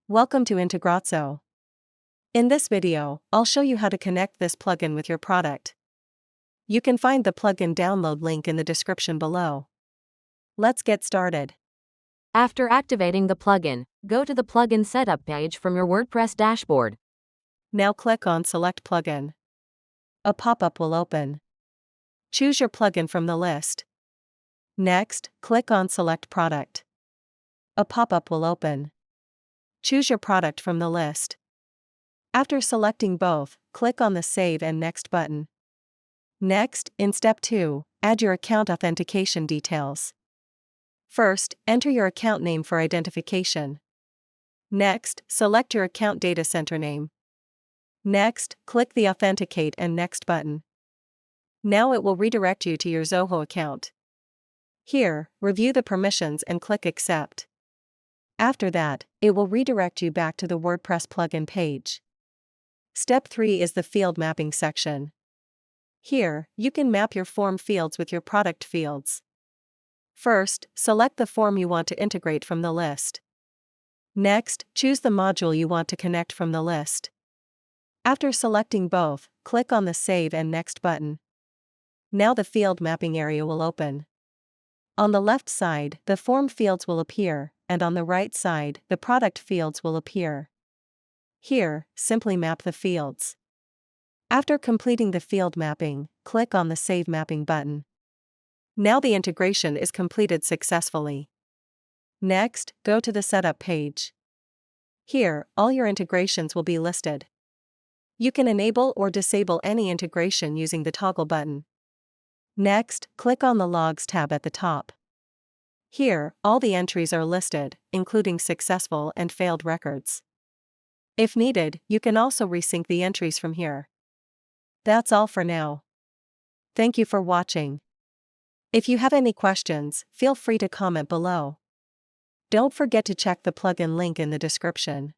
Welcome to Integrazo. In this video, I'll show you how to connect this plugin with your product. You can find the plugin download link in the description below. Let's get started. After activating the plugin, go to the plugin setup page from your WordPress dashboard. Now click on Select Plugin. A pop-up will open. Choose your plugin from the list. Next, click on Select Product. A pop-up will open. Choose your product from the list. After selecting both, click on the Save and Next button. Next, in Step 2, add your account authentication details. First, enter your account name for identification. Next, select your account data center name. Next, click the Authenticate and Next button. Now it will redirect you to your Zoho account. Here, review the permissions and click Accept. After that, it will redirect you back to the WordPress plugin page. Step 3 is the field mapping section. Here, you can map your form fields with your product fields. First, select the form you want to integrate from the list. Next, choose the module you want to connect from the list. After selecting both, click on the Save and Next button. Now the field mapping area will open. On the left side, the form fields will appear, and on the right side, the product fields will appear. Here, simply map the fields. After completing the field mapping, click on the Save Mapping button. Now the integration is completed successfully. Next, go to the Setup page. Here, all your integrations will be listed. You can enable or disable any integration using the toggle button. Next, click on the Logs tab at the top. Here, all the entries are listed, including successful and failed records. If needed, you can also resync the entries from here. That's all for now. Thank you for watching. If you have any questions, feel free to comment below. Don't forget to check the plugin link in the description.